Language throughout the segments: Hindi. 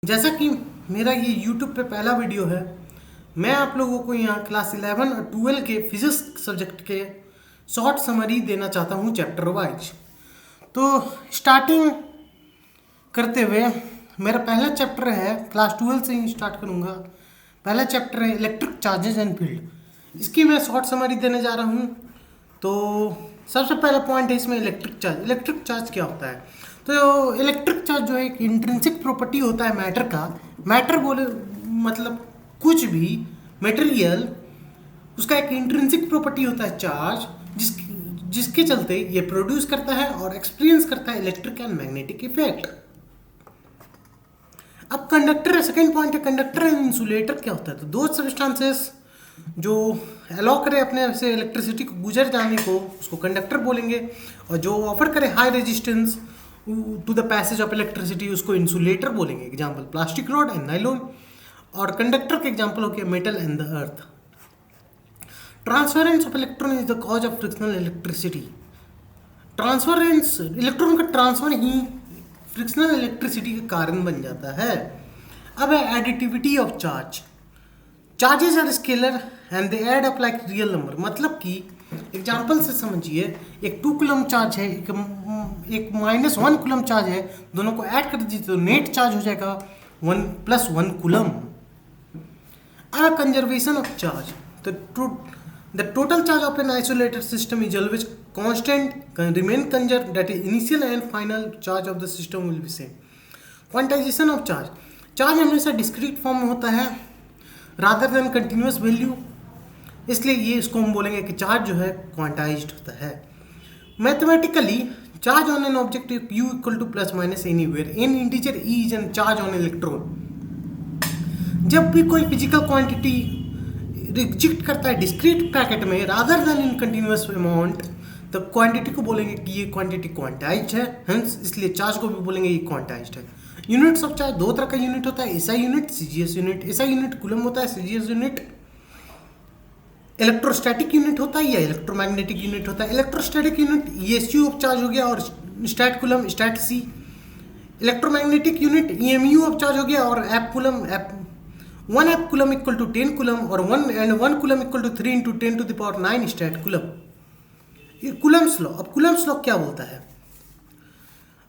जैसा कि मेरा ये YouTube पे पहला वीडियो है, मैं आप लोगों को यहाँ क्लास 11 और 12 के फिजिक्स सब्जेक्ट के शॉर्ट समरी देना चाहता हूँ चैप्टर वाइज। तो स्टार्टिंग करते हुए मेरा पहला चैप्टर है, क्लास 12 से ही स्टार्ट करूँगा। पहला चैप्टर है इलेक्ट्रिक चार्जेस एंड फील्ड। इसकी मैं शॉर्ट समरी देने जा रहा हूँ। तो सबसे पहला पॉइंट है इसमें इलेक्ट्रिक चार्ज। इलेक्ट्रिक चार्ज क्या होता है? तो इलेक्ट्रिक चार्ज जो है एक इंट्रिंसिक प्रॉपर्टी होता है मैटर का। मैटर बोले मतलब कुछ भी मटेरियल, उसका एक इंट्रिंसिक प्रॉपर्टी होता है चार्ज, जिसके चलते ये प्रोड्यूस करता है और एक्सपीरियंस करता है इलेक्ट्रिक एंड मैग्नेटिक इफेक्ट। अब कंडक्टर है, सेकेंड पॉइंट है कंडक्टर एंड इंसुलेटर क्या होता है? तो दो सब्सटेंसेस जो अलाउ करे अपने से इलेक्ट्रिसिटी को गुजर जाने को, उसको कंडक्टर बोलेंगे, और जो ऑफर करे high resistance to the passage of electricity उसको इंसुलेटर बोलेंगे। Example plastic rod and nylon. और कंडक्टर के एग्जांपल हो गया metal and the earth. Transference of electron is the cause of frictional electricity. Transference, electron का ट्रांसफर ही फ्रिक्शनल इलेक्ट्रिसिटी का कारण बन जाता है। अब है additivity of charge. Charges are scalar and they add up like real number. मतलब कि एग्जांपल से समझिए, एक 2 कूलम चार्ज है, एक -1 कूलम चार्ज है, दोनों को ऐड कर दीजिए तो नेट चार्ज हो जाएगा 1 + 1 कूलम। अब conservation of charge. The total charge of an isolated system is always constant, can remain conserved, that is initial and final charge of the system will be same. Quantization of charge. Charge हमेशा डिस्क्रीट फॉर्म में होता है rather than continuous value, इसलिए ये इसको हम बोलेंगे कि चार्ज जो है क्वांटाइज्ड होता है। Mathematically charge on an object U = ± anywhere N integer E is an charge on electron. जब भी कोई फिजिकल क्वांटिटी रिजेक्ट करता है डिस्क्रीट पैकेट में rather then in continuous amount, तो क्वांटिटी को बोलेंगे कि ये क्वांटिटी क्वांटाइज्ड है, हेंस इसलिए चार्ज को भी बोलेंगे ये क्वांटाइज्ड है। यूनिट्स ऑफ चार्ज दो तरह का यूनिट होता है, SI unit, CGS unit. SI unit coulomb होता है, सीजीएस यूनिट इलेक्ट्रोस्टैटिक यूनिट होता है या इलेक्ट्रोमैग्नेटिक यूनिट होता है। Electrostatic unit ESU of charge हो गया और stat coulomb stat C. Electromagnetic unit EMU of charge हो गया और ab coulomb ab. 1 ab coulomb equal to 10 coulomb और 1 coulomb equal to 3 × 10⁹ stat coulomb. ये कूलम्स लॉ। अब कूलम्स लॉ क्या बोलता है?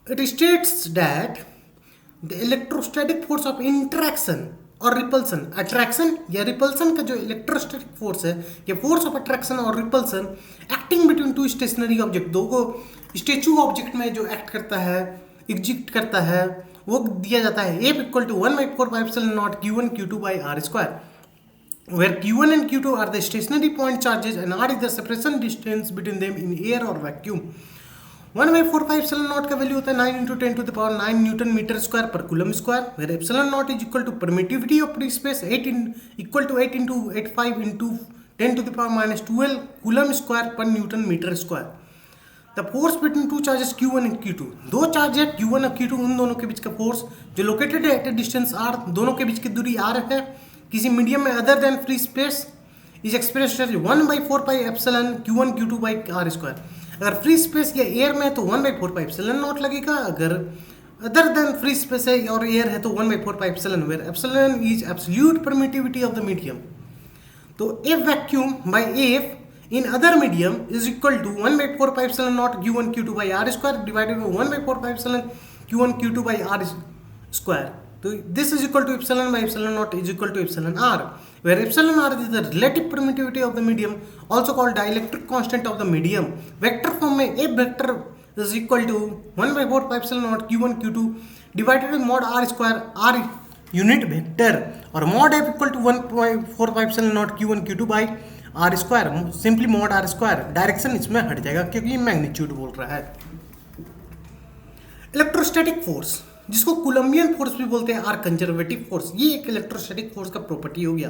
It states that the electrostatic force of interaction और रिपल्सन, अट्रैक्शन या रिपल्सन का जो इलेक्ट्रोस्टैटिक फोर्स है, या फोर्स ऑफ अट्रैक्शन और repulsion acting between two stationary object, दो को स्टेचू ऑब्जेक्ट में जो एक्ट करता है, एग्जिस्ट करता है, वो दिया जाता है F = 1/4πε0 Q1 Q2/r², where Q1 and Q2 are the stationary point charges and R is the separation distance between them in air or vacuum. 1/4πε0 का वैल्यू होता है 9 × 10⁹ न्यूटन मीटर स्क्वायर पर coulomb square, where ε0 is equal to permittivity of free space 8 × 85 × 10⁻⁻12 coulomb square पर newton metre square. The force between two charges Q1 and Q2, दो चार्ज है Q1 और Q2, उन दोनों के बीच का फोर्स जो लोकेटेड है एट ए डिस्टेंस R, दोनों के बीच की दूरी R है, किसी मीडियम में other than free space, is expressed as 1/4πε Q1 Q2/r²। अगर फ्री स्पेस या एयर में है तो 1/4πε0 लगेगा, अगर अदर देन फ्री स्पेस है और एयर है तो 1/4πε, where epsilon is absolute permittivity of the medium. तो F vacuum by F in other medium is equal to 1/4πε0 Q1 Q2/r² divided by 1/4πε Q1 Q2/r². So this is equal to ε/ε0 is equal to εr, where εr is the relative permittivity of the medium, also called dielectric constant of the medium. Vector form में F vector is equal to 1/4πε0 Q1 Q2 divided by mod r², r unit vector, और mod F equal to 1/4πε0 Q1 Q2/r², simply mod r²। Direction इसमें हट जाएगा क्योंकि ये मैग्नीट्यूड बोल रहा है। इलेक्ट्रोस्टैटिक फोर्स, जिसको कूलम्बियन फोर्स भी बोलते हैं, आर कंजर्वेटिव फोर्स, ये एक इलेक्ट्रोस्टैटिक फोर्स का प्रॉपर्टी हो गया।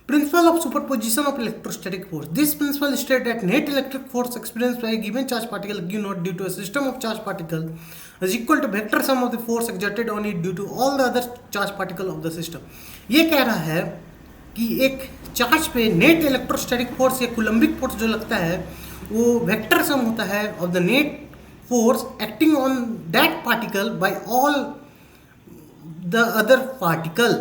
Principle of superposition of electrostatic force. This principle state that net electric force experienced by given charge particle Q0 due to a system of charge particle is equal to vector sum of the force exerted on it due to all the other charge particle of the system. ये कह रहा है कि एक चार्ज पे नेट इलेक्ट्रोस्टैटिक फोर्स या कूलम्बिक फोर्स जो लगता है वो वेक्टर सम होता है of the net force acting on that particle by all the other particle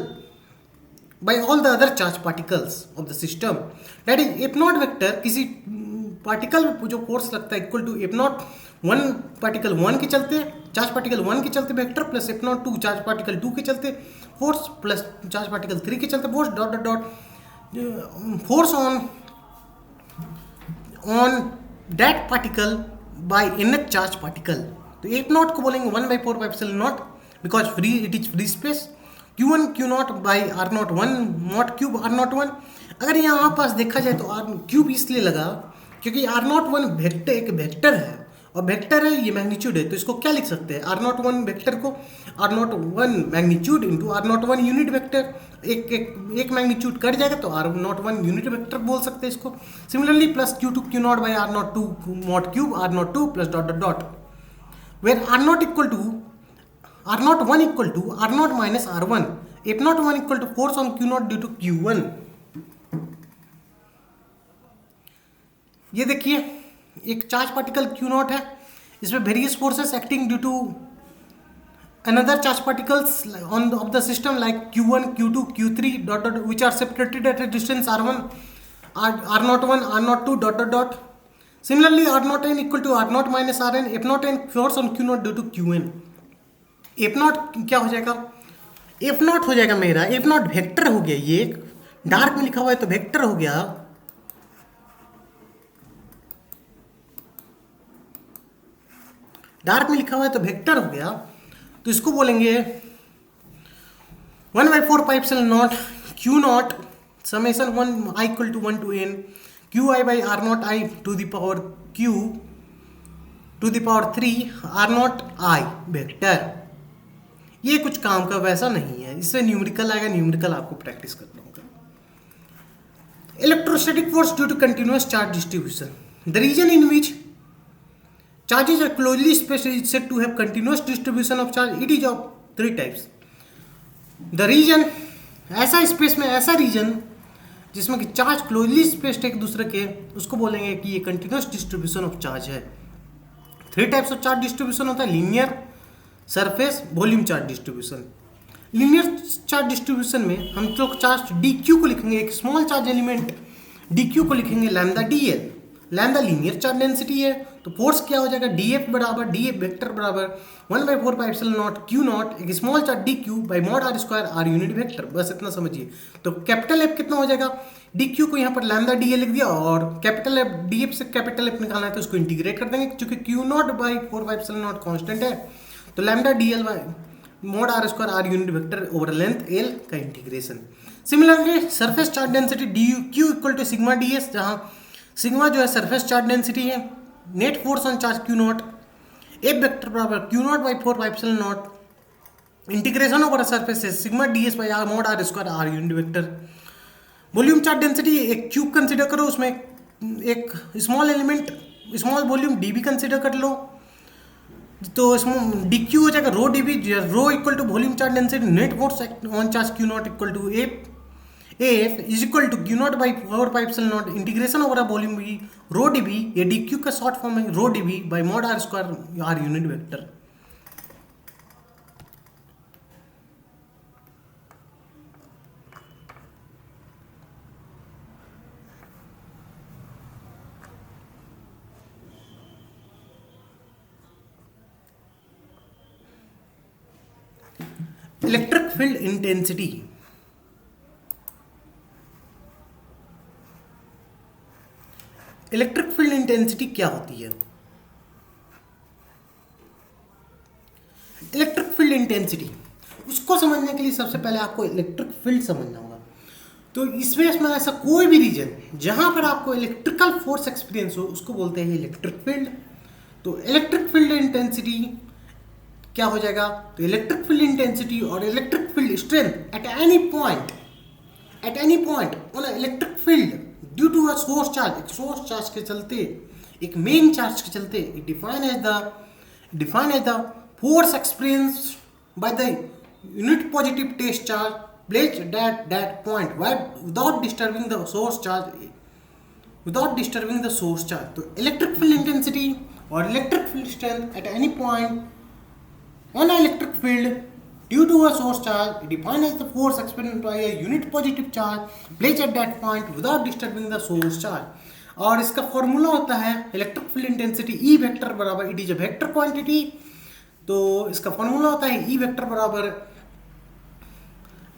by all the other charge particles of the system. That is F naught vector किसी पार्टिकल जो फोर्स लगता है equal to F naught one particle 1 के चलते चार्ज पार्टिकल 1 के चलते vector plus F naught 2 charge particle 2 के चलते फोर्स प्लस चार्ज पार्टिकल 3 के चलते force dot dot dot force on that particle by nth charge particle. तो F naught को बोलेंगे 1/4 because free it is free space. Q1 Q0 by R0 1 not cube R0 1. अगर यहाँ पास देखा जाए तो R क्यूब इसलिए लगा क्योंकि R0 1 वेक्टर एक वेक्टर है और वेक्टर है ये मैग्नीट्यूड है. तो इसको क्या लिख सकते हैं R0 1 वेक्टर को R0 1 magnitude into R0 1 unit vector. एक मैग्नीट्यूड कट जाएगा तो R0 1 यूनिट वेक्टर बोल सकते हैं इसको. Similarly plus Q2 Q0 by R0 2 naught cube R0 2 plus dot dot dot where R0 equal to R0 1 equal to R0 minus R1. F naught 1 equal to force on Q naught due to Q1. ये देखिए एक चार्ज पार्टिकल Q naught है, इसमें various forces acting due to another charge particles on of the system like Q1, Q2, Q3 dot dot which are separated at a distance R1, R0 1, R0 2 dot dot dot. Similarly R0 n equal to R0 minus Rn. F naught n force on Q naught due to Qn. F naught क्या हो जाएगा? F naught हो जाएगा मेरा F naught वेक्टर हो गया. ये एक डार्क में लिखा हुआ है तो वेक्टर हो गया. डार्क में लिखा हुआ है तो वेक्टर हो गया. तो इसको बोलेंगे 1/4 pi epsilon not Q naught summation 1 I equal to 1 to n Qi by R0 I to the power Q to the power 3 R0 I vector. ये कुछ काम का वैसा नहीं है, इससे न्यूमेरिकल आएगा. न्यूमेरिकल आपको प्रैक्टिस करना होगा. Electrostatic force due to continuous charge distribution. The region in which charges are closely spaced is said to have continuous distribution of charge. It is of 3 types. The region ऐसा स्पेस में ऐसा रीजन जिसमें कि चार्ज क्लोजली स्पेस्ड एक दूसरे के, उसको बोलेंगे कि ये कंटिन्यूअस डिस्ट्रीब्यूशन ऑफ चार्ज है. 3 टाइप्स ऑफ चार्ज डिस्ट्रीब्यूशन होता है, linear, surface, volume charge distribution. Linear charge distribution में हम लोग चार्ज dq को लिखेंगे, एक स्मॉल चार्ज एलिमेंट dq को लिखेंगे lambda dl. Lambda linear charge density है तो फोर्स क्या हो जाएगा df बराबर df वेक्टर बराबर 1/4 pi epsilon not q nought एक small charge dq by mod r square r unit vector. बस इतना समझिए. तो कैपिटल F कितना हो जाएगा? dq को यहाँ पर लैम्डा dl लिख दिया और कैपिटल F df से कैपिटल F निकालना है तो उसको इंटीग्रेट कर देंगे क्योंकि q not by 4 pi epsilon nought constant है. तो lambda dl by mod r square r unit vector over length l का integration. Similarly surface charge density dq equal to sigma ds, जहाँ सिग्मा जो है सरफेस चार्ज डेंसिटी है. Net force on charge q nought F vector बराबर q not by 4 pi epsilon not integration over surface है sigma ds by r mod r square r unit vector. Volume charge density एक क्यूब कंसीडर करो, उसमें एक small element small volume dv consider कर लो तो इसमें dq हो जाएगा rho dv. Rho equal to volume charge density net force on charge q naught equal to af is equal to q not by 4 pi epsilon not integration over volume v rho dv. ये dq का शॉर्ट फॉर्म है rho dv by mod r square r unit vector. Electric field intensity. Electric field intensity क्या होती है? इलेक्ट्रिक फील्ड इंटेंसिटी उसको समझने के लिए सबसे पहले आपको इलेक्ट्रिक फील्ड समझना होगा. तो इसमें ऐसा कोई भी रीजन जहां पर आपको इलेक्ट्रिकल फोर्स एक्सपीरियंस हो उसको बोलते हैं इलेक्ट्रिक फील्ड. तो इलेक्ट्रिक फील्ड इंटेंसिटी क्या हो जाएगा? तो इलेक्ट्रिक फील्ड इंटेंसिटी और electric field strength at any point on electric field due to a source charge. एक सोर्स चार्ज के चलते, एक मेन चार्ज के चलते define as the force experience by the unit positive test charge placed at that point without disturbing the source charge. तो इलेक्ट्रिक फील्ड इंटेंसिटी और electric field strength at any point on an electric field due to a source charge defined as the force experienced by a unit positive charge placed at that point without disturbing the source charge. और इसका फॉर्मूला होता है electric field intensity E vector बराबर, it is a vector quantity, तो इसका फॉर्मूला होता है ई वेक्टर बराबर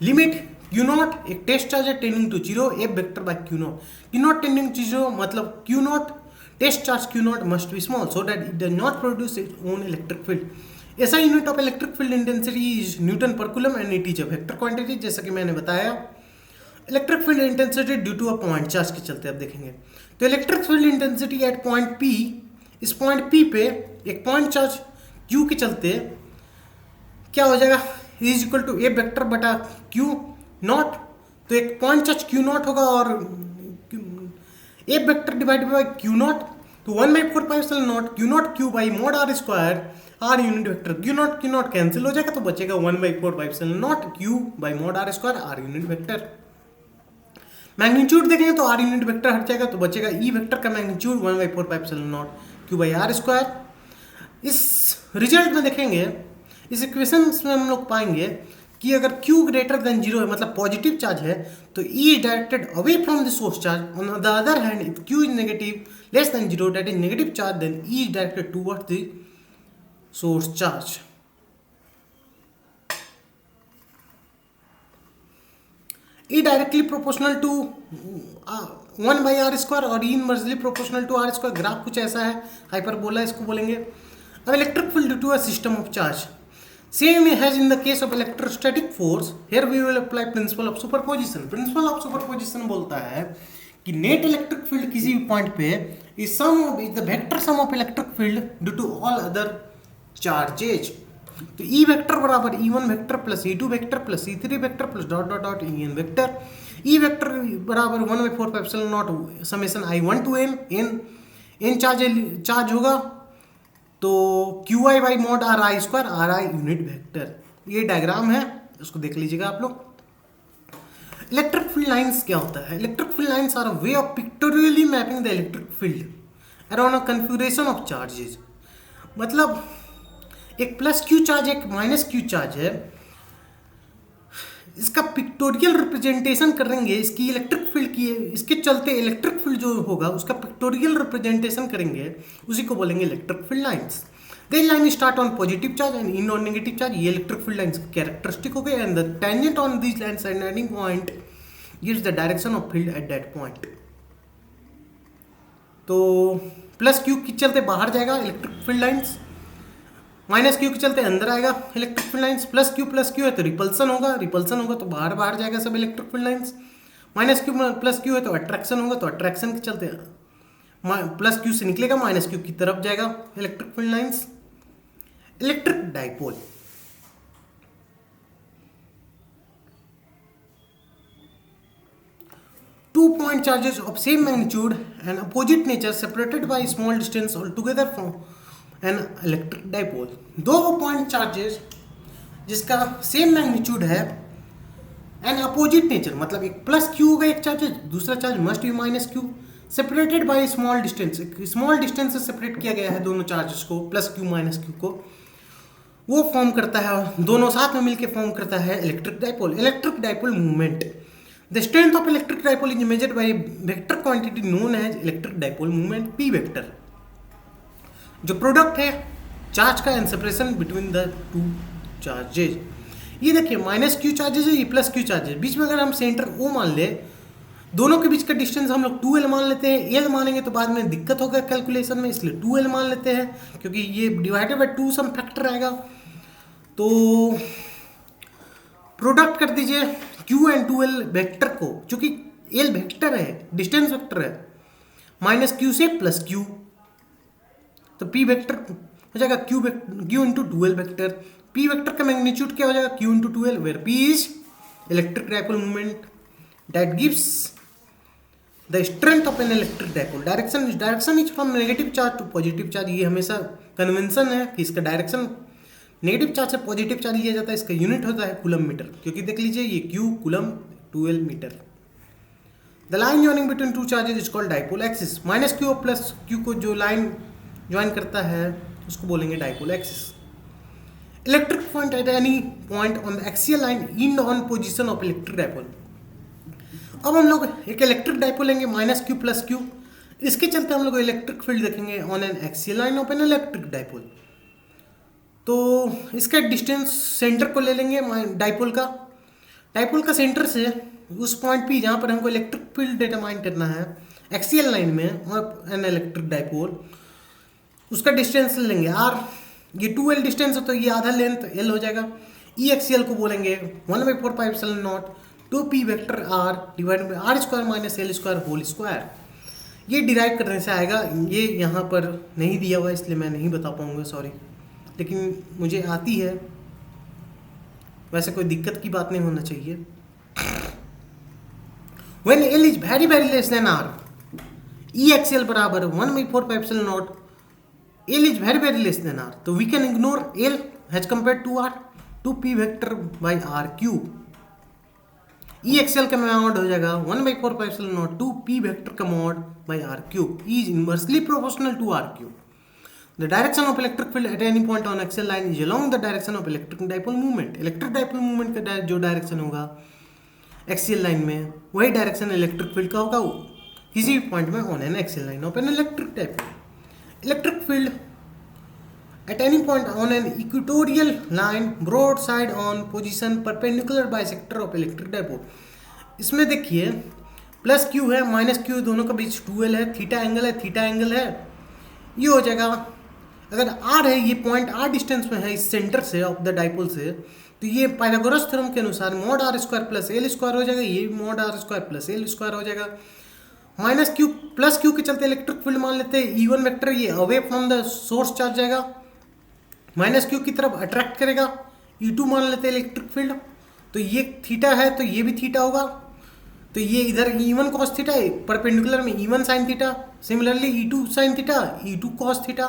लिमिट क्यू नॉट, एक टेस्ट चार्ज है tending to zero, F vector by Q nought. Q nought tending to zero मतलब Q nought test charge Q nought must be small so that it does not produce its own electric field. ऐसा unit of electric field intensity is Newton पर coulomb and it is a vector quantity. जैसा कि मैंने बताया electric field intensity due to a point charge के चलते अब देखेंगे. तो electric field intensity at point P, इस पॉइंट पी पे एक पॉइंट चार्ज क्यू के चलते क्या हो जाएगा, is equal to E vector बटा क्यू नॉट. तो एक पॉइंट चार्ज क्यू नॉट होगा और E vector divided by Q nought, तो 1/4πε0 Q nought Q by mod R square R unit vector. Q nought cancel हो जाएगा तो बचेगा 1/4πε0 Q by mod R square R unit vector. Magnitude देखेंगे तो आर यूनिट वेक्टर हट जाएगा तो बचेगा ई वेक्टर का magnitude 1/4πε0 Q by R square. इस रिजल्ट में देखेंगे, इस इक्वेशन में हम लोग पाएंगे कि अगर Q ग्रेटर देन जीरो है मतलब पॉजिटिव चार्ज है तो E is directed away from the source charge. On the other hand if Q is negative less than zero that is negative charge then E is directed towards the source charge. E directly proportional to 1/r square और E inversely proportional to r square. Graph कुछ ऐसा है, हाइपरबोला इसको बोलेंगे. अब electric field to a system of charge same as in the case of electrostatic force, here we will apply principle of superposition. Principle of superposition बोलता है कि net electric field किसी भी पॉइंट पे is the vector sum of electric field due to all other charges. तो E वेक्टर बराबर E1 vector plus E2 vector plus E3 vector plus dot dot dot En vector. E vector बराबर 1/4πε0 summation I1 to n charge होगा तो Q I by mod R I square R I unit vector. ये डायग्राम है, उसको देख लीजिएगा आप लोग. इलेक्ट्रिक फील्ड लाइंस क्या होता है? Electric field lines are a way of pictorially mapping the electric field around a configuration of charges. मतलब एक प्लस क्यू चार्ज एक माइनस क्यू चार्ज है, इसका पिक्टोरियल रिप्रेजेंटेशन करेंगे, इसकी इलेक्ट्रिक फील्ड की, इसके चलते इलेक्ट्रिक फील्ड जो होगा उसका पिक्टोरियल रिप्रेजेंटेशन करेंगे, उसी को बोलेंगे electric field lines. This line start on positive charge and and on negative charge. ये इलेक्ट्रिक फील्ड लाइंस कैरेक्टरिस्टिक हो गए and the tangent on this lines eight any point gives the direction of field at that point. तो प्लस क्यू के चलते बाहर जाएगा electric field lines, minus Q के चलते अंदर आएगा electric field lines. Plus Q है तो रिपल्सन होगा तो बाहर जाएगा सब electric field lines. Minus Q plus Q है तो अट्रैक्शन होगा तो अट्रैक्शन के चलते प्लस क्यू से निकलेगा माइनस क्यू की तरफ जाएगा electric field lines. Electric dipole, two point charges of same magnitude and opposite nature separated by small distance altogether from an electric dipole. दो पॉइंट चार्जेस जिसका सेम मैग्नीट्यूड है एंड अपोजिट नेचर मतलब एक प्लस क्यू होगा एक चार्ज, दूसरा charge must be minus Q, separated by small distance. Small distance से सेपरेट किया गया है दोनों चार्जेस को, प्लस क्यू माइनस क्यू को, वो फॉर्म करता है, दोनों साथ में मिलकर फॉर्म करता है electric dipole. Electric dipole movement, the strength of electric dipole is measured by vector quantity known as electric dipole movement P vector. जो प्रोडक्ट है चार्ज का and separation between the two charges. ये देखिए माइनस क्यू चार्जेज है, ये प्लस क्यू चार्जेज, बीच में अगर हम सेंटर ओ मान ले, दोनों के बीच का डिस्टेंस हम लोग 2l मान लेते हैं. एल मानेंगे तो बाद में दिक्कत होगा कैलकुलेशन में, इसलिए 2l मान लेते हैं क्योंकि ये डिवाइडेड बाय 2 सम फैक्टर आएगा. तो प्रोडक्ट कर दीजिए q एंड 2l वेक्टर को, चूंकि l वेक्टर है, डिस्टेंस वेक्टर है, माइनस क्यू से प्लस क्यू, तो p वेक्टर हो जाएगा q into 2l vector. p vector का मैग्नीट्यूड क्या हो जाएगा q into 2l, where p is electric dipole movement that gives the strength of an electric dipole. Direction is from negative charge to positive charge. ये हमेशा कन्वेंशन है कि इसका डायरेक्शन नेगेटिव चार्ज से पॉजिटिव चार्ज लिया जाता है. इसका यूनिट होता है कूलम मीटर, क्योंकि देख लीजिए ये q coulomb 2l metre. The line joining between two charges is called dipole axis. Minus Q और प्लस क्यू को जो लाइन ज्वाइन करता है उसको बोलेंगे dipole axis. Electric point at any point on the axial line in on position of electric dipole. अब हम लोग एक इलेक्ट्रिक डायपोल लेंगे माइनस क्यू प्लस क्यू, इसके चलते हम लोग इलेक्ट्रिक फील्ड देखेंगे on an axial line of an electric dipole. तो इसका डिस्टेंस सेंटर को ले लेंगे डायपोल का सेंटर से उस पॉइंट पे जहाँ पर हमको इलेक्ट्रिक फील्ड डिटरमाइन करना है एक्सियल लाइन में और एन इलेक्ट्रिक डायपोल, उसका डिस्टेंस ले लेंगे आर। ये 2l डिस्टेंस है तो ये आधा लेंथ l हो जाएगा। ई एक्सियल को बोलेंगे 1/4πε0 2p vector R divide by R square minus L square whole square. ये डिराइव करने से आएगा, ये यहाँ पर नहीं दिया हुआ इसलिए मैं नहीं बता पाऊँगा, सॉरी, लेकिन मुझे आती है, वैसे कोई दिक्कत की बात नहीं होना चाहिए। When L is very very less than R, E axial बराबर 1/4πε0, L is very very less than R, तो we can ignore L as compared to R, 2p vector by R cube. E axial का मॉड हो जाएगा 1/4πε0 2p वेक्टर का mod by R cube, E is inversely proportional to R cube. The direction of electric field at any point on axial line is along the direction of electric dipole movement। Electric dipole movement का जो डायरेक्शन होगा एक्सियल लाइन में, वही डायरेक्शन इलेक्ट्रिक फील्ड का होगा किसी भी पॉइंट में on an axial line of an electric dipole. Electric field at any point on an equatorial line broad side on position perpendicular bisector of electric dipole. इसमें देखिए प्लस क्यू है माइनस क्यू, दोनों के बीच 2l है, थीटा एंगल है, ये हो जाएगा। अगर r है, ये पॉइंट r डिस्टेंस में है इस सेंटर से ऑफ द डाइपोल से, तो ये पाइथागोरस थ्योरम के अनुसार mod r square plus L square हो जाएगा, ये mod r square plus L square हो जाएगा। माइनस क्यू प्लस क्यू के चलते इलेक्ट्रिक फील्ड मान लेते हैं E1 वेक्टर, ये away from the source charge जाएगा, माइनस क्यू की तरफ अट्रैक्ट करेगा। E2 मान लेते हैं इलेक्ट्रिक फील्ड, तो ये थीटा है तो ये भी थीटा होगा, तो ये इधर E1 cos थीटा है, परपेंडिकुलर में E1 sin theta, similarly E2 sin theta, E2 cos theta,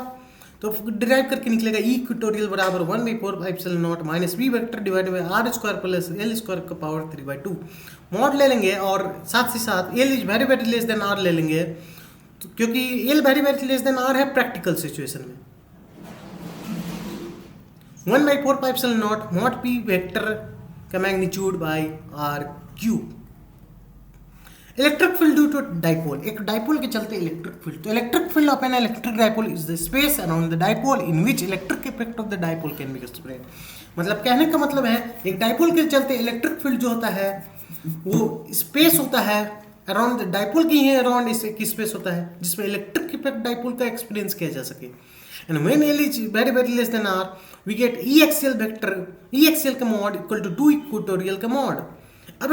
तो डिराइव करके निकलेगा ई इक्वेटोरियल बराबर 1/4πε0 minus B vector divide by R square plus L square का पावर 3/2 मॉड ले लेंगे, और साथ ही साथ L is very very less than R ले लेंगे, तो क्योंकि L very very less than R है प्रैक्टिकल सिचुएशन में। 1/4πε0 मॉड पी वेक्टर का magnitude by R cube. Electric field due to dipole, एक डाइपोल के चलते इलेक्ट्रिक फील्ड, तो electric field of an electric dipole is the space around the dipole in which electric effect of the dipole can be express. मतलब कहने का मतलब है एक डाइपोल के चलते इलेक्ट्रिक फील्ड जो होता है वो स्पेस होता है अराउंड द डाइपोल की ही अराउंड एक स्पेस होता है जिसमें इलेक्ट्रिक इफेक्ट डाइपोल का एक्सपीरियंस किया जा सके। And when L is very very less than R we get E axial vector, E axial का मॉड इक्वल टू 2 इक्वेटोरियल का मॉड। अब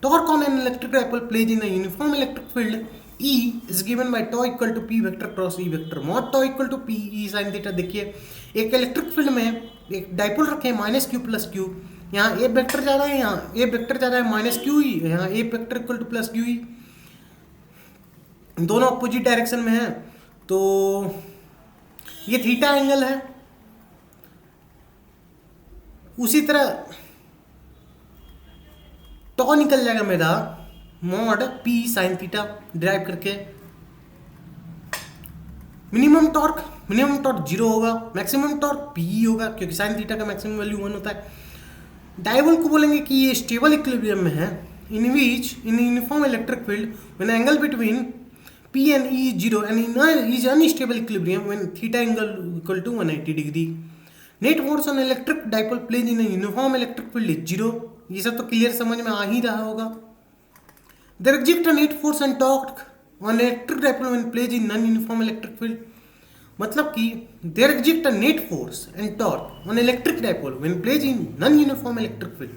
torque on an electric dipole plays in a uniform electric field E is given by tau equal to p vector cross E vector mod tau equal to p E sin theta। देखिए एक इलेक्ट्रिक फील्ड में एक डाइपोल रखे माइनस क्यू प्लस क्यू, यहाँ ए वेक्टर जा रहा है, यहाँ ए वेक्टर जा रहा है माइनस क्यू ई, यहाँ A vector equal to plus Q E, दोनों अपोजिट डायरेक्शन में है, तो ये थीटा एंगल है। उसी तरह टॉ निकल जाएगा मेरा mod P sine theta derive करके। मिनिमम टॉर्क 0 होगा, मैक्सिमम टॉर्क पी होगा क्योंकि साइन थीटा का मैक्सिमम वैल्यू 1 होता है। डाइपोल को बोलेंगे कि ये स्टेबल इक्विलिब्रियम में है in which in uniform electric field when angle between P and E 0 and is unstable equilibrium when theta angle equal to 180 degree. Net force on electric dipole placed in uniform electric field is 0। ये सब तो क्लियर समझ में आ ही रहा होगा। There exist a net force and torque on electric dipole when placed in non uniform electric field, मतलब कि there exist a net force and torque on electric dipole when placed in non uniform electric field.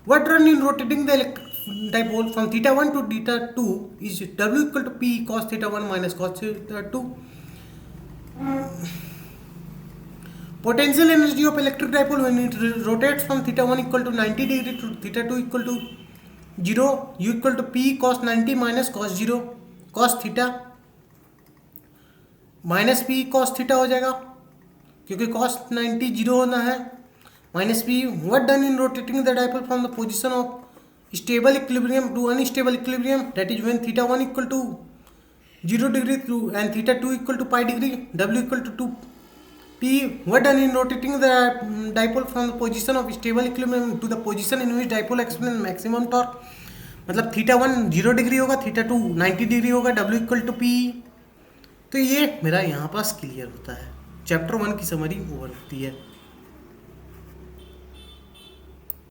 Work done in rotating the electric dipole from theta 1 to theta 2 is W equal to P cos theta 1 minus cos theta 2। Potential energy of electric dipole when it rotates from theta 1 equal to 90 degree to theta 2 equal to 0, U equal to P cos 90 minus cos 0 cos theta minus P cos theta हो जाएगा क्योंकि cos 90 0 होना है, minus P what done in rotating the dipole from the position of stable equilibrium to unstable equilibrium, that is when theta 1 equal to 0 degree and theta 2 equal to pi degree, W equal to 2 P, what done in rotating the dipole from the position of stable equilibrium to the position in which dipole experience maximum torque. मतलब θ1 0 डिग्री होगा, θ2 90 डिग्री होगा, W इक्वल टू P। तो ये मेरा यहाँ पास क्लियर होता है, चैप्टर 1 की समरी ओवर होती है।